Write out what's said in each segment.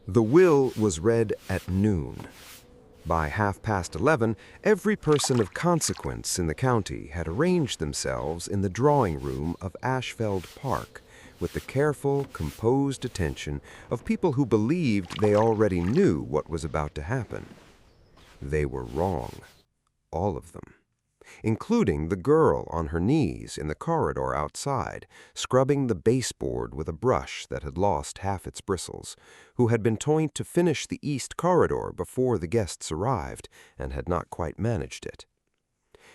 The will was read at noon. By 11:30, every person of consequence in the county had arranged themselves in the drawing room of Ashfeld Park with the careful, composed attention of people who believed they already knew what was about to happen. They were wrong, all of them, including the girl on her knees in the corridor outside, scrubbing the baseboard with a brush that had lost half its bristles, who had been told to finish the east corridor before the guests arrived and had not quite managed it.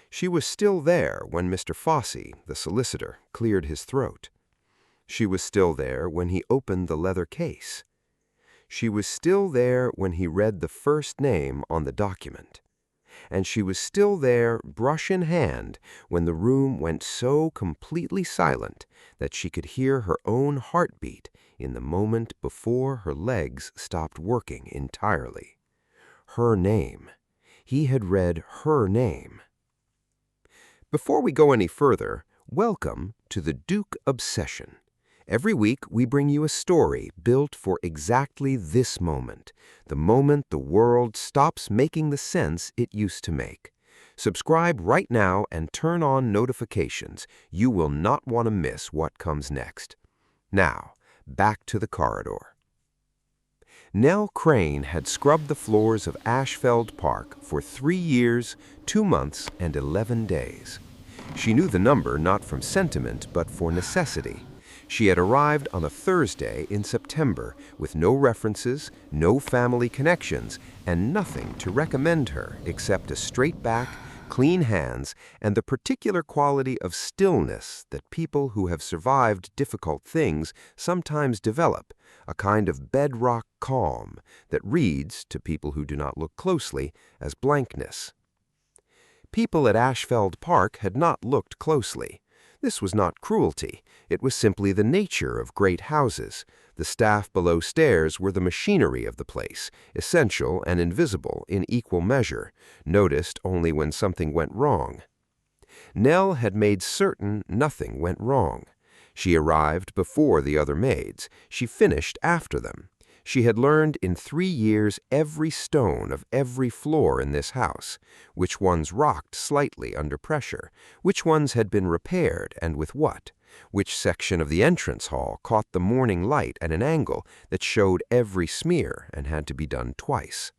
She was still there when Mr. Fossey, the solicitor, cleared his throat. She was still there when he opened the leather case. She was still there when he read the first name on the document. And she was still there, brush in hand, when the room went so completely silent that she could hear her own heartbeat in the moment before her legs stopped working entirely. Her name. He had read her name. Before we go any further, welcome to the Duke Obsession. Every week, we bring you a story built for exactly this moment, the moment the world stops making the sense it used to make. Subscribe right now and turn on notifications. You will not want to miss what comes next. Now, back to the corridor. Nell Crane had scrubbed the floors of Ashfeld Park for 3 years, 2 months, and 11 days. She knew the number not from sentiment, but for necessity. She had arrived on a Thursday in September with no references, no family connections, and nothing to recommend her except a straight back, clean hands, and the particular quality of stillness that people who have survived difficult things sometimes develop, a kind of bedrock calm that reads, to people who do not look closely, as blankness. People at Ashfeld Park had not looked closely. This was not cruelty. It was simply the nature of great houses. The staff below stairs were the machinery of the place, essential and invisible in equal measure, noticed only when something went wrong. Nell had made certain nothing went wrong. She arrived before the other maids. She finished after them. She had learned in 3 years every stone of every floor in this house, which ones rocked slightly under pressure, which ones had been repaired and with what, which section of the entrance hall caught the morning light at an angle that showed every smear and had to be done twice.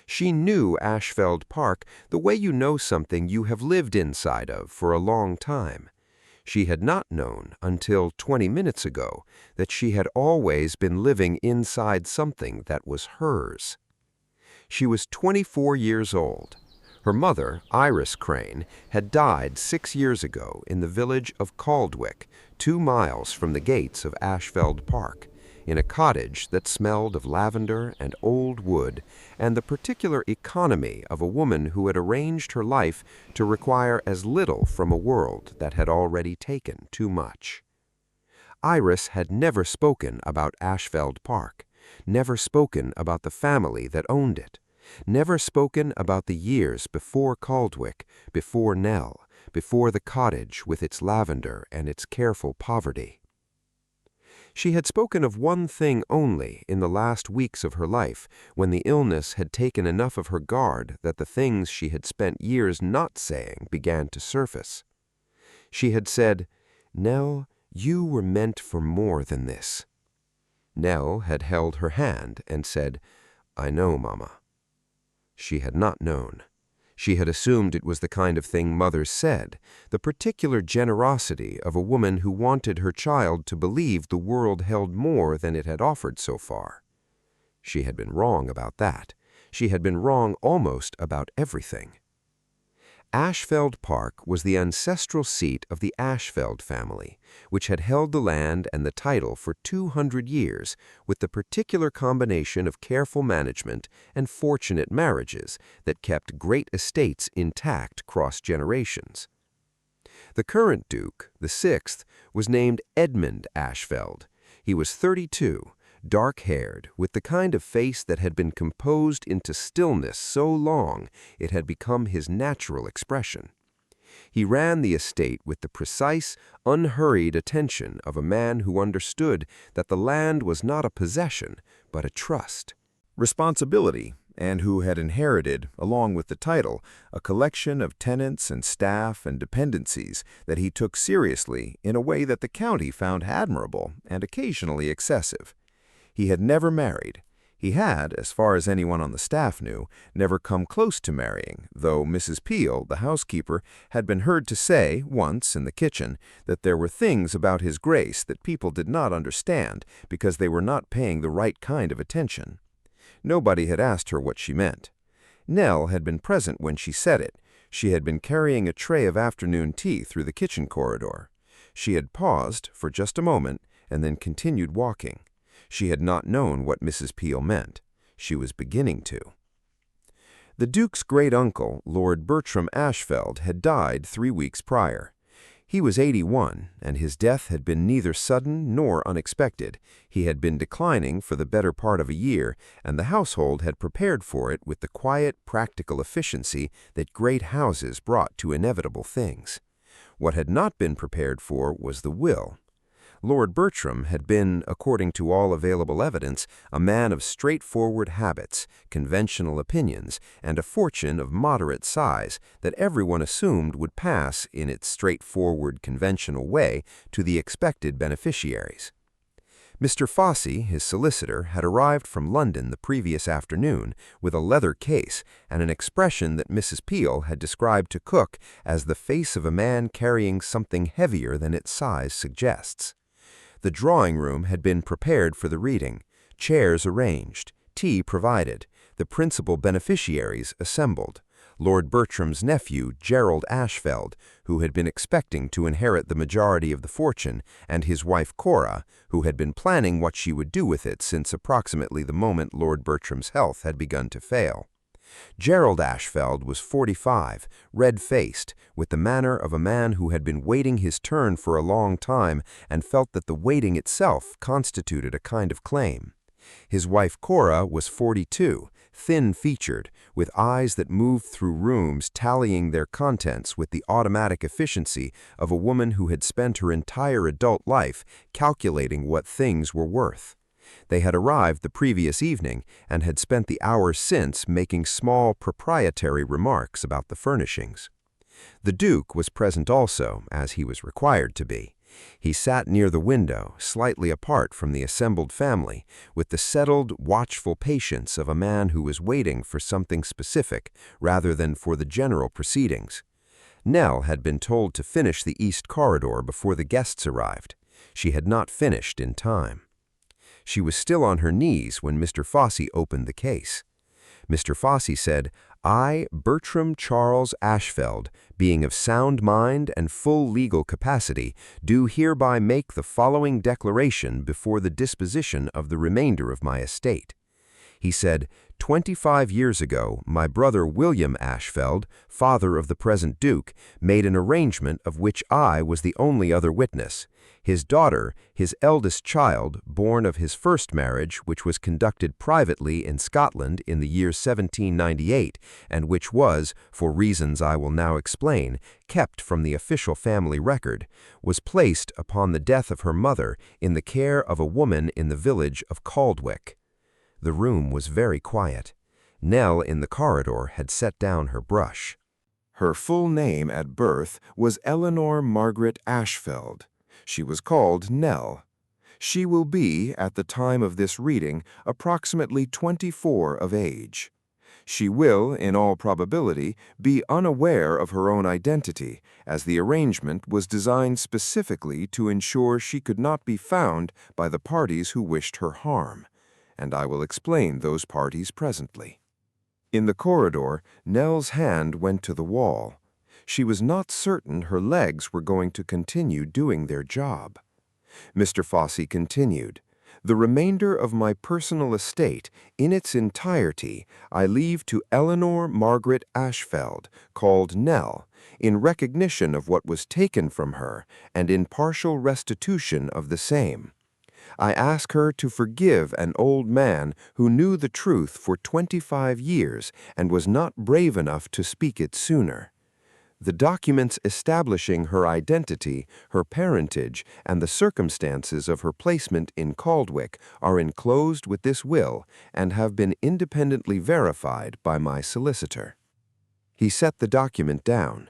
She knew Ashfeld Park the way you know something you have lived inside of for a long time. She had not known until 20 minutes ago that she had always been living inside something that was hers. She was 24 years old. Her mother, Iris Crane, had died 6 years ago in the village of Caldwick, 2 miles from the gates of Ashfeld Park, in a cottage that smelled of lavender and old wood and the particular economy of a woman who had arranged her life to require as little from a world that had already taken too much. Iris had never spoken about Ashfeld Park, never spoken about the family that owned it, never spoken about the years before Caldwick, before Nell, before the cottage with its lavender and its careful poverty. She had spoken of one thing only in the last weeks of her life, when the illness had taken enough of her guard that the things she had spent years not saying began to surface. She had said, "Nell, you were meant for more than this." Nell had held her hand and said, "I know, Mama." She had not known. She had assumed it was the kind of thing mothers said, the particular generosity of a woman who wanted her child to believe the world held more than it had offered so far. She had been wrong about that. She had been wrong almost about everything. Ashfeld Park was the ancestral seat of the Ashfeld family, which had held the land and the title for 200 years, with the particular combination of careful management and fortunate marriages that kept great estates intact cross generations. The current duke, the 6th, was named Edmund Ashfeld. He was 32, dark-haired, with the kind of face that had been composed into stillness so long it had become his natural expression. He ran the estate with the precise, unhurried attention of a man who understood that the land was not a possession, but a trust. Responsibility, and who had inherited, along with the title, a collection of tenants and staff and dependencies that he took seriously in a way that the county found admirable and occasionally excessive. He had never married. He had, as far as anyone on the staff knew, never come close to marrying, though Mrs. Peel, the housekeeper, had been heard to say, once in the kitchen, that there were things about his grace that people did not understand because they were not paying the right kind of attention. Nobody had asked her what she meant. Nell had been present when she said it. She had been carrying a tray of afternoon tea through the kitchen corridor. She had paused for just a moment and then continued walking. She had not known what Mrs. Peel meant. She was beginning to. The Duke's great-uncle, Lord Bertram Ashfeld, had died 3 weeks prior. He was 81, and his death had been neither sudden nor unexpected. He had been declining for the better part of a year, and the household had prepared for it with the quiet, practical efficiency that great houses brought to inevitable things. What had not been prepared for was the will. Lord Bertram had been, according to all available evidence, a man of straightforward habits, conventional opinions, and a fortune of moderate size that everyone assumed would pass in its straightforward, conventional way to the expected beneficiaries. Mr. Fossey, his solicitor, had arrived from London the previous afternoon with a leather case and an expression that Mrs. Peel had described to Cook as the face of a man carrying something heavier than its size suggests. The drawing-room had been prepared for the reading, chairs arranged, tea provided, the principal beneficiaries assembled. Lord Bertram's nephew, Gerald Ashfeld, who had been expecting to inherit the majority of the fortune, and his wife Cora, who had been planning what she would do with it since approximately the moment Lord Bertram's health had begun to fail. Gerald Ashfeld was 45, red-faced, with the manner of a man who had been waiting his turn for a long time and felt that the waiting itself constituted a kind of claim. His wife Cora was 42, thin-featured, with eyes that moved through rooms tallying their contents with the automatic efficiency of a woman who had spent her entire adult life calculating what things were worth. They had arrived the previous evening and had spent the hours since making small proprietary remarks about the furnishings. The Duke was present also, as he was required to be. He sat near the window, slightly apart from the assembled family, with the settled, watchful patience of a man who was waiting for something specific rather than for the general proceedings. Nell had been told to finish the east corridor before the guests arrived. She had not finished in time. She was still on her knees when Mr. Fossey opened the case. Mr. Fossey said, "I, Bertram Charles Ashfeld, being of sound mind and full legal capacity, do hereby make the following declaration before the disposition of the remainder of my estate." He said, 25 years ago, my brother William Ashfeld, father of the present Duke, made an arrangement of which I was the only other witness. His daughter, his eldest child, born of his first marriage, which was conducted privately in Scotland in the year 1798, and which was, for reasons I will now explain, kept from the official family record, was placed upon the death of her mother in the care of a woman in the village of Caldwick. The room was very quiet. Nell in the corridor had set down her brush. Her full name at birth was Eleanor Margaret Ashfeld. She was called Nell. She will be, at the time of this reading, approximately 24 of age. She will, in all probability, be unaware of her own identity, as the arrangement was designed specifically to ensure she could not be found by the parties who wished her harm, and I will explain those parties presently. In the corridor, Nell's hand went to the wall. She was not certain her legs were going to continue doing their job. Mr. Fossey continued, "The remainder of my personal estate, in its entirety, I leave to Eleanor Margaret Ashfeld, called Nell, in recognition of what was taken from her and in partial restitution of the same. I ask her to forgive an old man who knew the truth for 25 years and was not brave enough to speak it sooner. The documents establishing her identity, her parentage, and the circumstances of her placement in Caldwick are enclosed with this will and have been independently verified by my solicitor." He set the document down.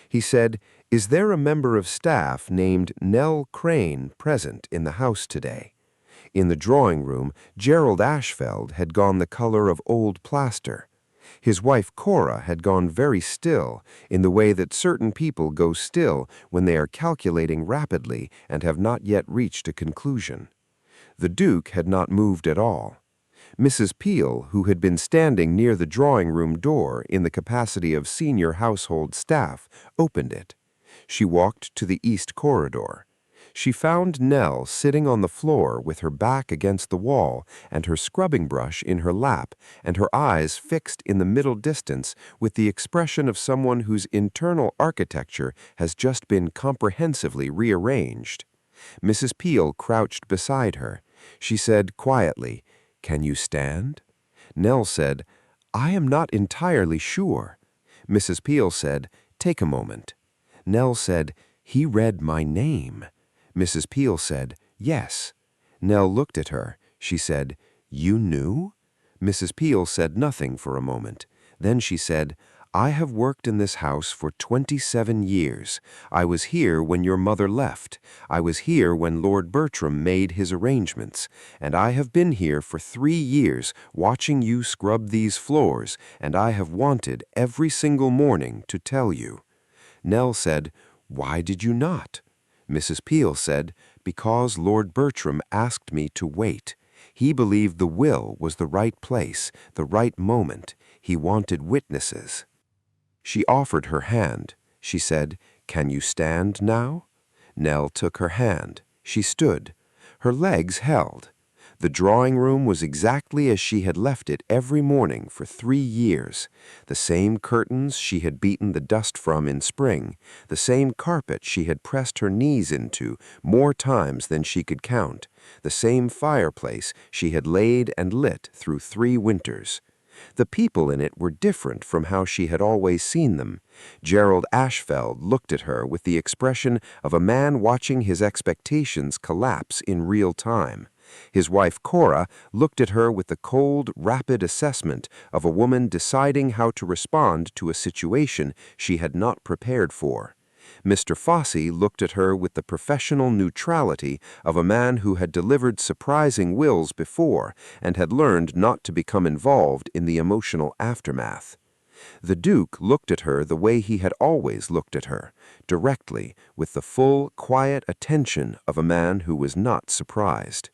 He said, "Is there a member of staff named Nell Crane present in the house today?" In the drawing room, Gerald Ashfeld had gone the color of old plaster. His wife Cora had gone very still, in the way that certain people go still when they are calculating rapidly and have not yet reached a conclusion. The Duke had not moved at all. Mrs. Peel, who had been standing near the drawing-room door in the capacity of senior household staff, opened it. She walked to the east corridor. She found Nell sitting on the floor with her back against the wall and her scrubbing brush in her lap and her eyes fixed in the middle distance with the expression of someone whose internal architecture has just been comprehensively rearranged. Mrs. Peel crouched beside her. She said quietly, "Can you stand?" Nell said, "I am not entirely sure." Mrs. Peel said, "Take a moment." Nell said, "He read my name." Mrs. Peel said, "Yes." Nell looked at her. She said, "You knew?" Mrs. Peel said nothing for a moment. Then she said, "I have worked in this house for 27 years. I was here when your mother left. I was here when Lord Bertram made his arrangements. And I have been here for 3 years watching you scrub these floors, and I have wanted every single morning to tell you." Nell said, "Why did you not?" Mrs. Peel said, "Because Lord Bertram asked me to wait. He believed the will was the right place, the right moment. He wanted witnesses." She offered her hand. She said, "Can you stand now?" Nell took her hand. She stood. Her legs held. The drawing room was exactly as she had left it every morning for 3 years. The same curtains she had beaten the dust from in spring, the same carpet she had pressed her knees into more times than she could count, the same fireplace she had laid and lit through 3 winters. The people in it were different from how she had always seen them. Gerald Ashfeld looked at her with the expression of a man watching his expectations collapse in real time. His wife Cora looked at her with the cold, rapid assessment of a woman deciding how to respond to a situation she had not prepared for. Mr. Fossey looked at her with the professional neutrality of a man who had delivered surprising wills before and had learned not to become involved in the emotional aftermath. The Duke looked at her the way he had always looked at her, directly, with the full, quiet attention of a man who was not surprised.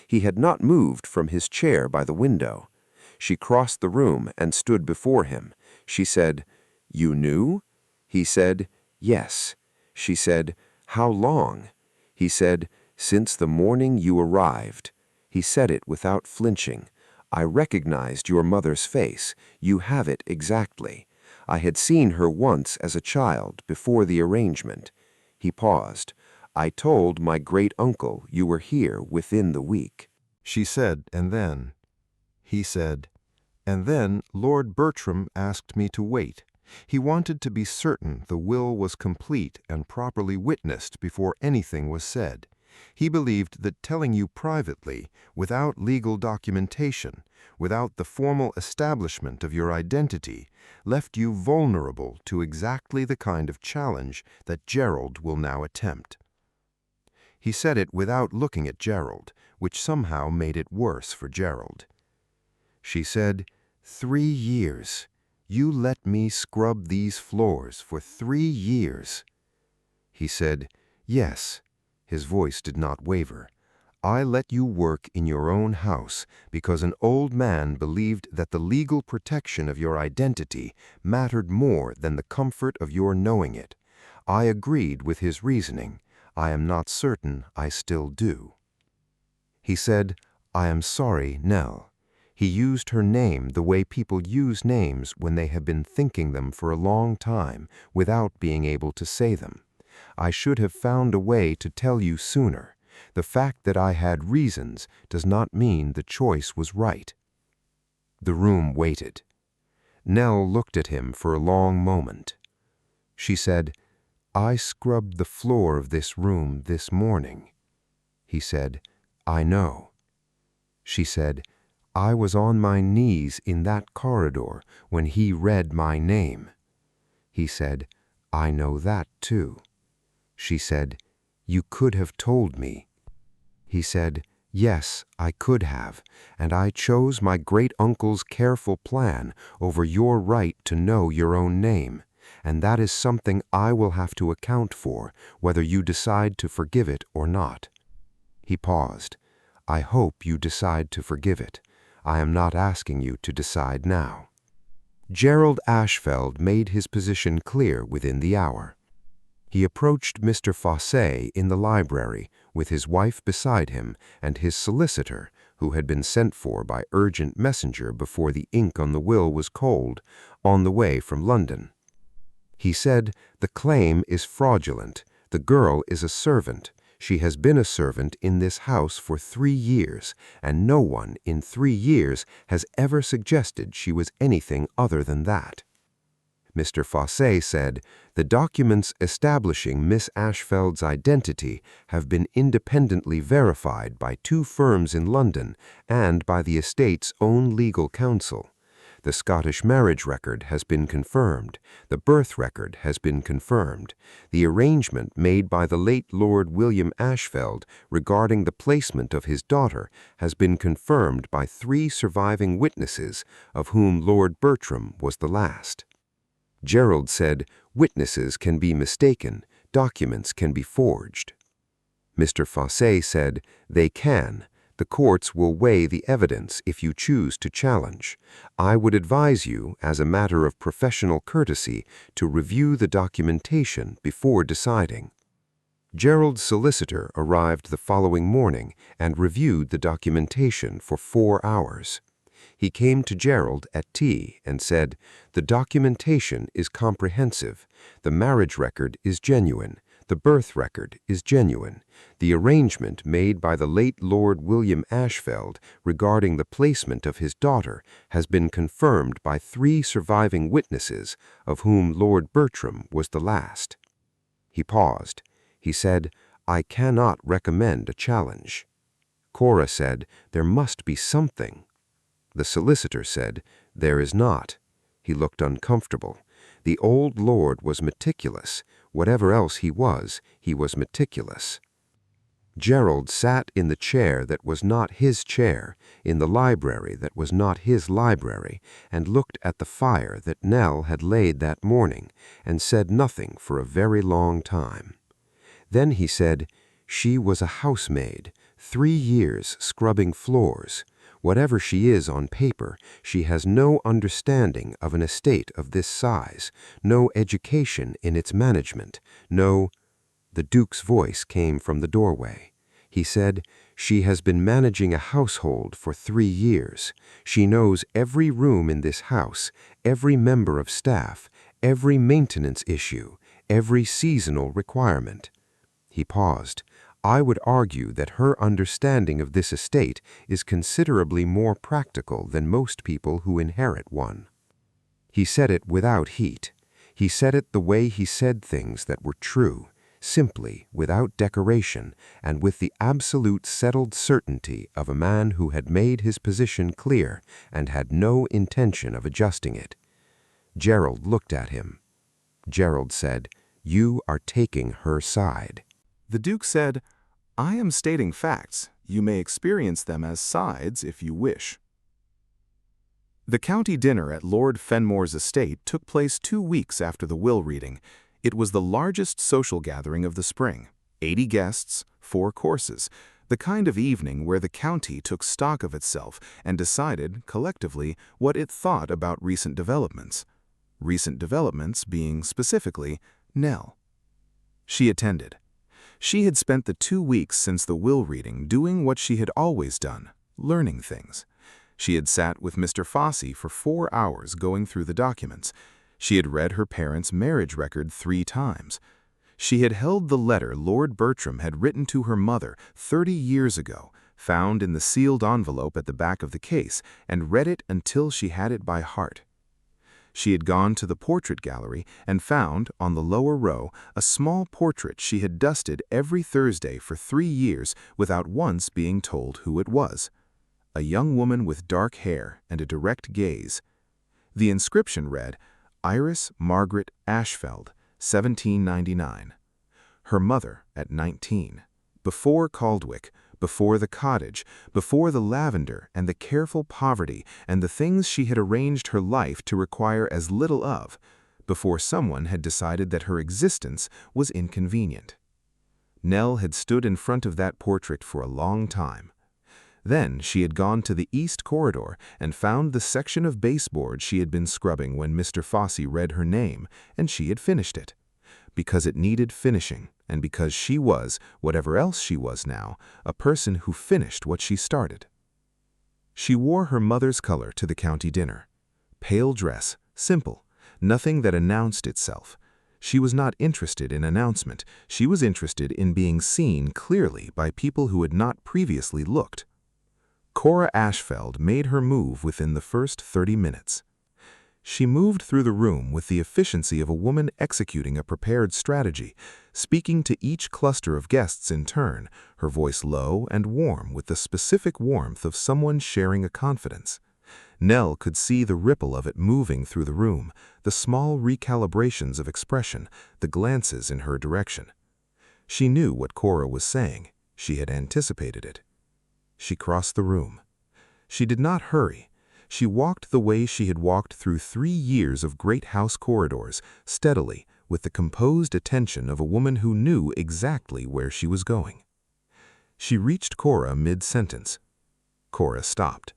He had not moved from his chair by the window. She crossed the room and stood before him. She said, "You knew?" He said, "Yes." She said, "How long?" He said, "Since the morning you arrived." He said it without flinching. "I recognized your mother's face. You have it exactly. I had seen her once as a child before the arrangement." He paused. "I told my great-uncle you were here within the week." She said, "And then?" He said, "And then Lord Bertram asked me to wait. He wanted to be certain the will was complete and properly witnessed before anything was said. He believed that telling you privately, without legal documentation, without the formal establishment of your identity, left you vulnerable to exactly the kind of challenge that Gerald will now attempt." He said it without looking at Gerald, which somehow made it worse for Gerald. She said, 3 years. You let me scrub these floors for 3 years." He said, "Yes." His voice did not waver. "I let you work in your own house because an old man believed that the legal protection of your identity mattered more than the comfort of your knowing it. I agreed with his reasoning. I am not certain I still do." He said, "I am sorry, Nell." He used her name the way people use names when they have been thinking them for a long time without being able to say them. "I should have found a way to tell you sooner. The fact that I had reasons does not mean the choice was right." The room waited. Nell looked at him for a long moment. She said, "I scrubbed the floor of this room this morning." He said, "I know." She said, "I was on my knees in that corridor when he read my name." He said, "I know that too." She said, "You could have told me." He said, "Yes, I could have, and I chose my great-uncle's careful plan over your right to know your own name, and that is something I will have to account for, whether you decide to forgive it or not." He paused. "I hope you decide to forgive it. I am not asking you to decide now." Gerald Ashfeld made his position clear within the hour. He approached Mr. Fossé in the library, with his wife beside him and his solicitor, who had been sent for by urgent messenger before the ink on the will was cold, on the way from London. He said, "The claim is fraudulent. The girl is a servant. She has been a servant in this house for 3 years, and no one in 3 years has ever suggested she was anything other than that." Mr. Fossé said, "The documents establishing Miss Ashfeld's identity have been independently verified by 2 firms in London and by the estate's own legal counsel. The Scottish marriage record has been confirmed. The birth record has been confirmed. The arrangement made by the late Lord William Ashfeld regarding the placement of his daughter has been confirmed by 3 surviving witnesses, of whom Lord Bertram was the last." Gerald said, "Witnesses can be mistaken, documents can be forged." Mr. Fossé said, "They can. The courts will weigh the evidence if you choose to challenge. I would advise you, as a matter of professional courtesy, to review the documentation before deciding." Gerald's solicitor arrived the following morning and reviewed the documentation for 4 hours. He came to Gerald at tea and said, "The documentation is comprehensive. The marriage record is genuine. The birth record is genuine. The arrangement made by the late Lord William Ashfeld regarding the placement of his daughter has been confirmed by 3 surviving witnesses, of whom Lord Bertram was the last." He paused. He said, "I cannot recommend a challenge." Cora said, "There must be something." The solicitor said, "There is not." He looked uncomfortable. The old lord was meticulous. Whatever else he was meticulous. Gerald sat in the chair that was not his chair, in the library that was not his library, and looked at the fire that Nell had laid that morning, and said nothing for a very long time. Then he said, "She was a housemaid, 3 years scrubbing floors. Whatever she is on paper, she has no understanding of an estate of this size, no education in its management, no—" The Duke's voice came from the doorway. He said, "She has been managing a household for 3 years. She knows every room in this house, every member of staff, every maintenance issue, every seasonal requirement." He paused. "I would argue that her understanding of this estate is considerably more practical than most people who inherit one." He said it without heat. He said it the way he said things that were true, simply, without decoration, and with the absolute settled certainty of a man who had made his position clear and had no intention of adjusting it. Gerald looked at him. Gerald said, "You are taking her side." The Duke said, "I am stating facts. You may experience them as sides if you wish." The county dinner at Lord Fenmore's estate took place 2 weeks after the will reading. It was the largest social gathering of the spring. 80 guests, 4 courses, the kind of evening where the county took stock of itself and decided, collectively, what it thought about recent developments. Recent developments being, specifically, Nell. She attended. She had spent the 2 weeks since the will reading doing what she had always done, learning things. She had sat with Mr. Fossé for 4 hours going through the documents. She had read her parents' marriage record 3 times. She had held the letter Lord Bertram had written to her mother 30 years ago, found in the sealed envelope at the back of the case, and read it until she had it by heart. She had gone to the portrait gallery and found, on the lower row, a small portrait she had dusted every Thursday for 3 years without once being told who it was. A young woman with dark hair and a direct gaze. The inscription read, Iris Margaret Ashfeld, 1799. Her mother at 19. Before Caldwick, before the cottage, before the lavender and the careful poverty and the things she had arranged her life to require as little of, before someone had decided that her existence was inconvenient. Nell had stood in front of that portrait for a long time. Then she had gone to the east corridor and found the section of baseboard she had been scrubbing when Mr. Fossey read her name, and she had finished it. Because it needed finishing, and because she was, whatever else she was now, a person who finished what she started. She wore her mother's color to the county dinner. Pale dress, simple, nothing that announced itself. She was not interested in announcement. She was interested in being seen clearly by people who had not previously looked. Cora Ashfeld made her move within the first 30 minutes. She moved through the room with the efficiency of a woman executing a prepared strategy, speaking to each cluster of guests in turn, her voice low and warm with the specific warmth of someone sharing a confidence. Nell could see the ripple of it moving through the room, the small recalibrations of expression, the glances in her direction. She knew what Cora was saying. She had anticipated it. She crossed the room. She did not hurry. She walked the way she had walked through 3 years of great house corridors, steadily, with the composed attention of a woman who knew exactly where she was going. She reached Cora mid-sentence. Cora stopped.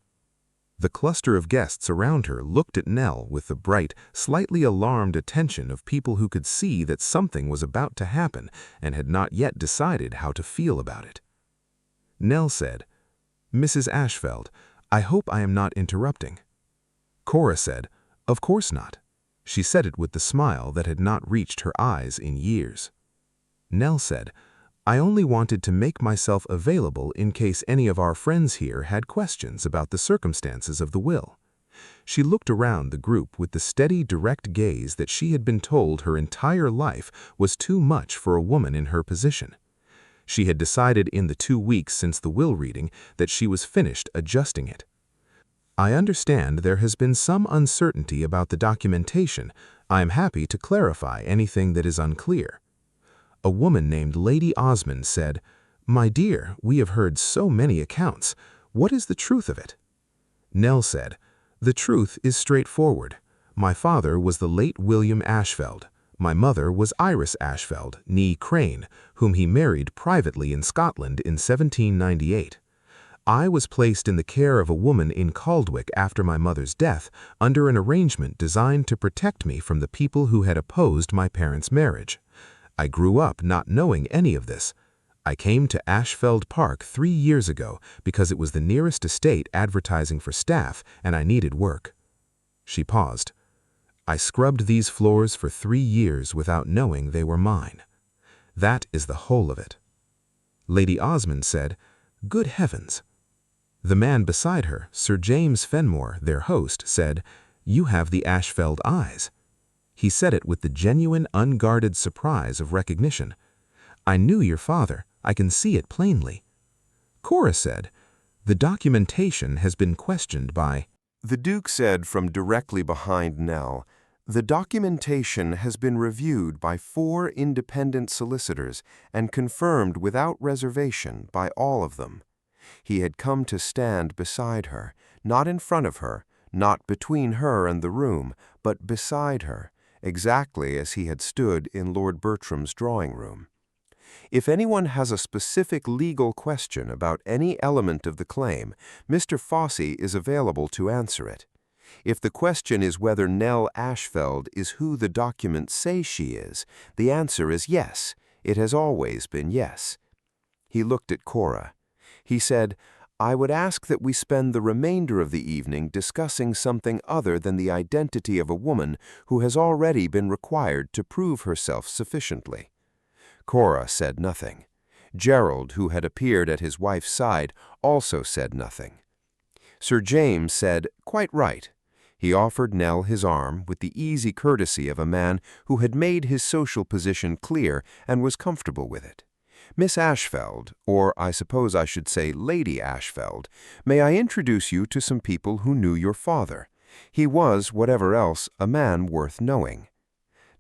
The cluster of guests around her looked at Nell with the bright, slightly alarmed attention of people who could see that something was about to happen and had not yet decided how to feel about it. Nell said, "Mrs. Ashfeld, I hope I am not interrupting." Cora said, "Of course not." She said it with the smile that had not reached her eyes in years. Nell said, "I only wanted to make myself available in case any of our friends here had questions about the circumstances of the will." She looked around the group with the steady, direct gaze that she had been told her entire life was too much for a woman in her position. She had decided in the 2 weeks since the will reading that she was finished adjusting it. "I understand there has been some uncertainty about the documentation. I am happy to clarify anything that is unclear." A woman named Lady Osmond said, "My dear, we have heard so many accounts. What is the truth of it?" Nell said, "The truth is straightforward. My father was the late William Ashfeld. My mother was Iris Ashfeld, née Crane, whom he married privately in Scotland in 1798. I was placed in the care of a woman in Caldwick after my mother's death under an arrangement designed to protect me from the people who had opposed my parents' marriage. I grew up not knowing any of this. I came to Ashfeld Park 3 years ago because it was the nearest estate advertising for staff and I needed work." She paused. "I scrubbed these floors for 3 years without knowing they were mine. That is the whole of it." Lady Osmond said, "Good heavens." The man beside her, Sir James Fenmore, their host, said, "You have the Ashfeld eyes." He said it with the genuine, unguarded surprise of recognition. "I knew your father. I can see it plainly." Cora said, "The documentation has been questioned by—" The Duke said from directly behind Nell, "The documentation has been reviewed by 4 independent solicitors and confirmed without reservation by all of them." He had come to stand beside her, not in front of her, not between her and the room, but beside her, exactly as he had stood in Lord Bertram's drawing room. If anyone has a specific legal question about any element of the claim, Mr. Fossey is available to answer it. If the question is whether Nell Ashfeld is who the documents say she is, the answer is yes. It has always been yes. He looked at Cora. He said, "I would ask that we spend the remainder of the evening discussing something other than the identity of a woman who has already been required to prove herself sufficiently." Cora said nothing. Gerald, who had appeared at his wife's side, also said nothing. Sir James said, "Quite right." He offered Nell his arm with the easy courtesy of a man who had made his social position clear and was comfortable with it. "Miss Ashfeld, or I suppose I should say Lady Ashfeld, may I introduce you to some people who knew your father? He was, whatever else, a man worth knowing."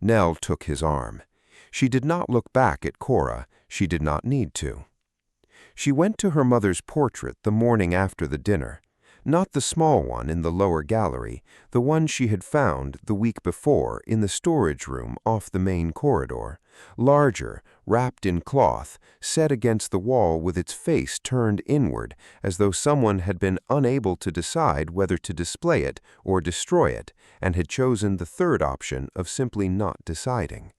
Nell took his arm. She did not look back at Cora. She did not need to. She went to her mother's portrait the morning after the dinner. Not the small one in the lower gallery, the one she had found the week before in the storage room off the main corridor, larger, wrapped in cloth, set against the wall with its face turned inward, as though someone had been unable to decide whether to display it or destroy it, and had chosen the third option of simply not deciding.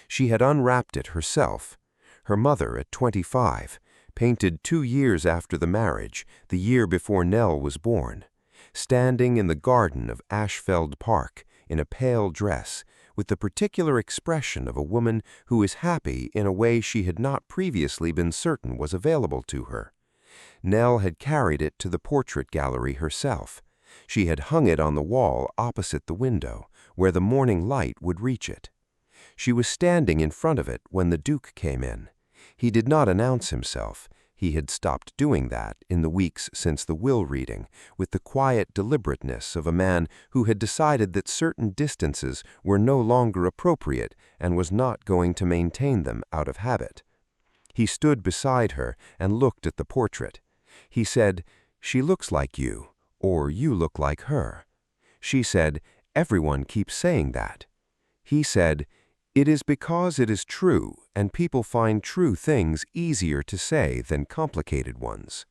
She had unwrapped it herself. Her mother, at 25, painted 2 years after the marriage, the year before Nell was born, standing in the garden of Ashfeld Park in a pale dress, with the particular expression of a woman who is happy in a way she had not previously been certain was available to her. Nell had carried it to the portrait gallery herself. She had hung it on the wall opposite the window, where the morning light would reach it. She was standing in front of it when the Duke came in. He did not announce himself. He had stopped doing that in the weeks since the will reading, with the quiet deliberateness of a man who had decided that certain distances were no longer appropriate and was not going to maintain them out of habit. He stood beside her and looked at the portrait. He said, "She looks like you, or you look like her." She said, "Everyone keeps saying that." He said, "It is because it is true, and people find true things easier to say than complicated ones."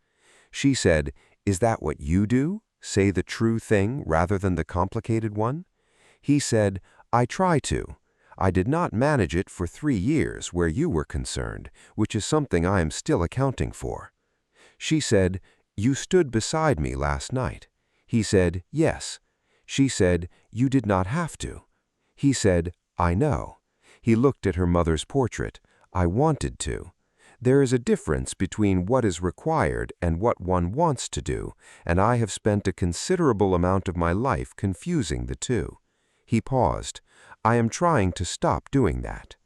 She said, "Is that what you do? Say the true thing rather than the complicated one?" He said, "I try to. I did not manage it for 3 years where you were concerned, which is something I am still accounting for." She said, "You stood beside me last night." He said, "Yes." She said, "You did not have to." He said, "I know." He looked at her mother's portrait. "I wanted to. There is a difference between what is required and what one wants to do, and I have spent a considerable amount of my life confusing the two." He paused. "I am trying to stop doing that."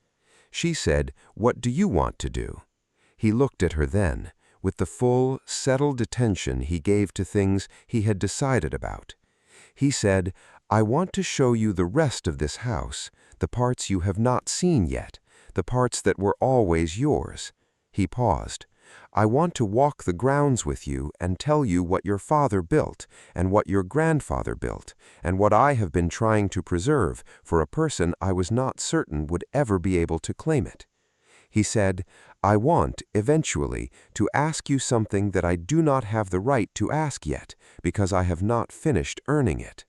She said, "What do you want to do?" He looked at her then, with the full, settled attention he gave to things he had decided about. He said, "I want to show you the rest of this house, the parts you have not seen yet, the parts that were always yours." He paused. "I want to walk the grounds with you and tell you what your father built, and what your grandfather built, and what I have been trying to preserve for a person I was not certain would ever be able to claim it." He said, "I want, eventually, to ask you something that I do not have the right to ask yet, because I have not finished earning it."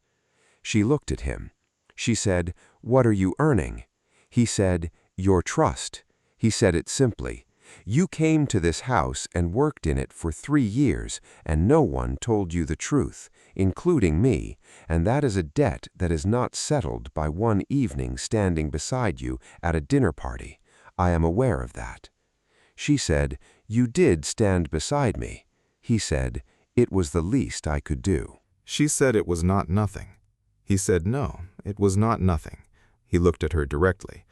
She looked at him. She said, "What are you earning?" He said, "Your trust." He said it simply. "You came to this house and worked in it for 3 years, and no one told you the truth, including me, and that is a debt that is not settled by one evening standing beside you at a dinner party. I am aware of that." She said, "You did stand beside me." He said, "It was the least I could do." She said it was not nothing. He said no, it was not nothing. He looked at her directly.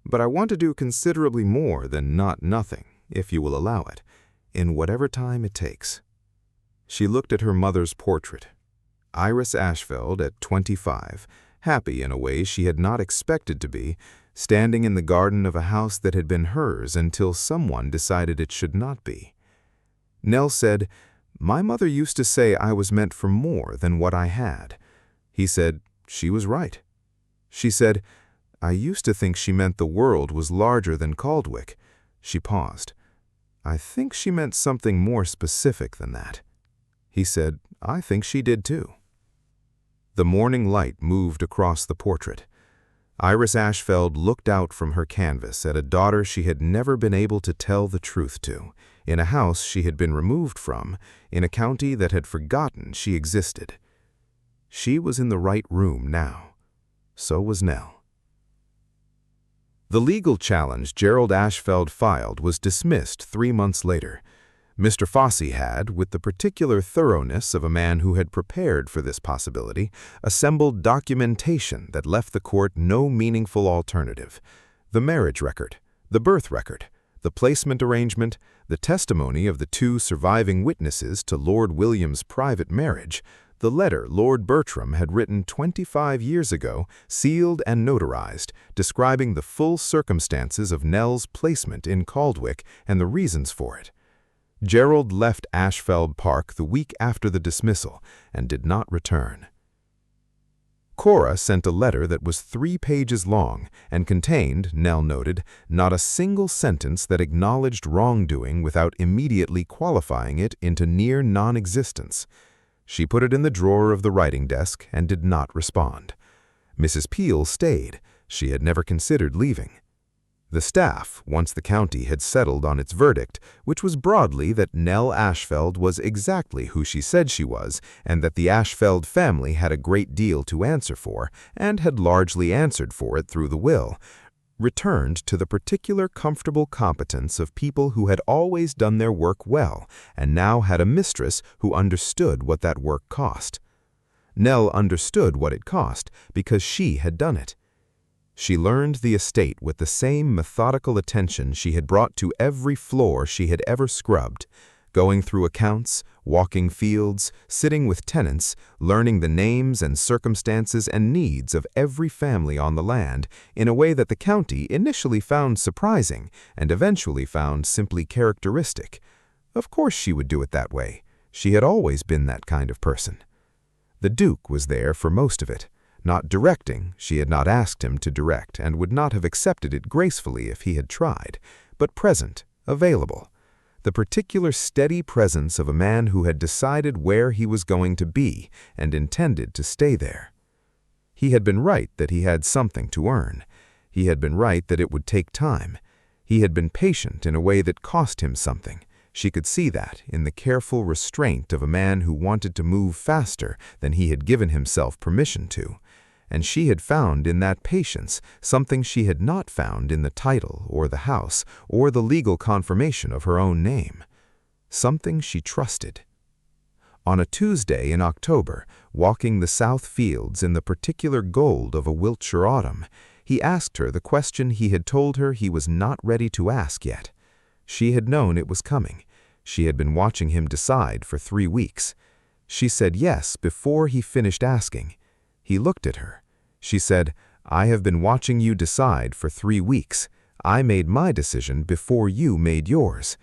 "But I want to do considerably more than not nothing, if you will allow it, in whatever time it takes." She looked at her mother's portrait. Iris Ashfeld at 25, happy in a way she had not expected to be, standing in the garden of a house that had been hers until someone decided it should not be. Nell said, "My mother used to say I was meant for more than what I had." He said, "She was right." She said, "I used to think she meant the world was larger than Caldwick." She paused. "I think she meant something more specific than that." He said, "I think she did too." The morning light moved across the portrait. Iris Ashfeld looked out from her canvas at a daughter she had never been able to tell the truth to, in a house she had been removed from, in a county that had forgotten she existed. She was in the right room now. So was Nell. The legal challenge Gerald Ashfeld filed was dismissed 3 months later. Mr. Fossey had, with the particular thoroughness of a man who had prepared for this possibility, assembled documentation that left the court no meaningful alternative. The marriage record, the birth record, the placement arrangement, the testimony of the two surviving witnesses to Lord William's private marriage, the letter Lord Bertram had written 25 years ago, sealed and notarized, describing the full circumstances of Nell's placement in Caldwick and the reasons for it. Gerald left Ashfeld Park the week after the dismissal and did not return. Cora sent a letter that was 3 pages long and contained, Nell noted, not a single sentence that acknowledged wrongdoing without immediately qualifying it into near non-existence. She put it in the drawer of the writing desk and did not respond. Mrs. Peel stayed. She had never considered leaving. The staff, once the county had settled on its verdict, which was broadly that Nell Ashfeld was exactly who she said she was, and that the Ashfeld family had a great deal to answer for, and had largely answered for it through the will, returned to the particular comfortable competence of people who had always done their work well, and now had a mistress who understood what that work cost. Nell understood what it cost because she had done it. She learned the estate with the same methodical attention she had brought to every floor she had ever scrubbed, going through accounts, walking fields, sitting with tenants, learning the names and circumstances and needs of every family on the land in a way that the county initially found surprising and eventually found simply characteristic. Of course she would do it that way. She had always been that kind of person. The Duke was there for most of it. Not directing, she had not asked him to direct and would not have accepted it gracefully if he had tried, but present, available. The particular steady presence of a man who had decided where he was going to be and intended to stay there. He had been right that he had something to earn. He had been right that it would take time. He had been patient in a way that cost him something. She could see that in the careful restraint of a man who wanted to move faster than he had given himself permission to. And she had found in that patience something she had not found in the title or the house or the legal confirmation of her own name. Something she trusted. On a Tuesday in October, walking the south fields in the particular gold of a Wiltshire autumn, he asked her the question he had told her he was not ready to ask yet. She had known it was coming. She had been watching him decide for 3 weeks. She said yes before he finished asking. He looked at her. She said, "I have been watching you decide for 3 weeks. I made my decision before you made yours."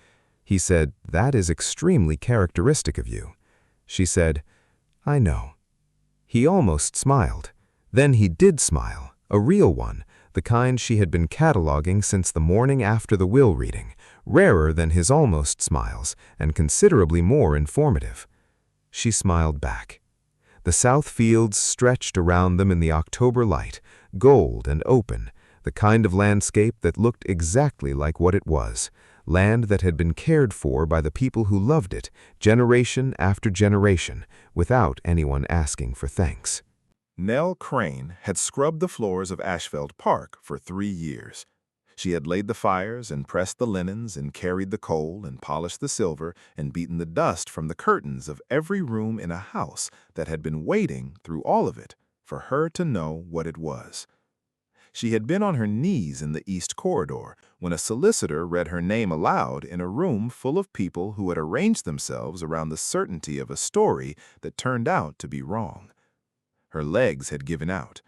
He said, "That is extremely characteristic of you." She said, "I know." He almost smiled. Then he did smile, a real one, the kind she had been cataloging since the morning after the will reading, rarer than his almost smiles, and considerably more informative. She smiled back. The south fields stretched around them in the October light, gold and open, the kind of landscape that looked exactly like what it was, land that had been cared for by the people who loved it, generation after generation, without anyone asking for thanks. Nell Crane had scrubbed the floors of Ashfeld Park for 3 years. She had laid the fires and pressed the linens and carried the coal and polished the silver and beaten the dust from the curtains of every room in a house that had been waiting through all of it for her to know what it was. She had been on her knees in the East Corridor when a solicitor read her name aloud in a room full of people who had arranged themselves around the certainty of a story that turned out to be wrong. Her legs had given out.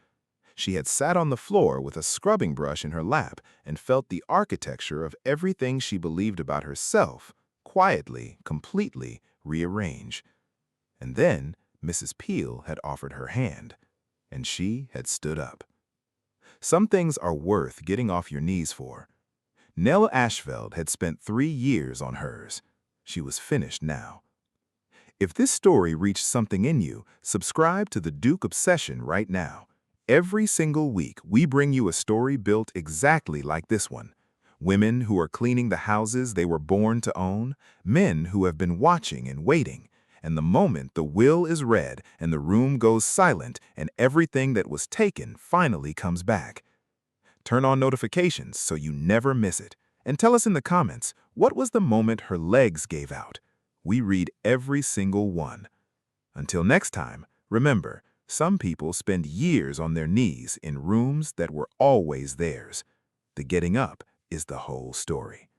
She had sat on the floor with a scrubbing brush in her lap and felt the architecture of everything she believed about herself quietly, completely rearrange. And then Mrs. Peel had offered her hand, and she had stood up. Some things are worth getting off your knees for. Nell Ashfeld had spent 3 years on hers. She was finished now. If this story reached something in you, subscribe to the Duke Obsession right now. Every single week, we bring you a story built exactly like this one. Women who are cleaning the houses they were born to own, men who have been watching and waiting, and the moment the will is read and the room goes silent and everything that was taken finally comes back. Turn on notifications so you never miss it, And tell us in the comments, what was the moment her legs gave out? We read every single one. Until next time, remember, some people spend years on their knees in rooms that were always theirs. The getting up is the whole story.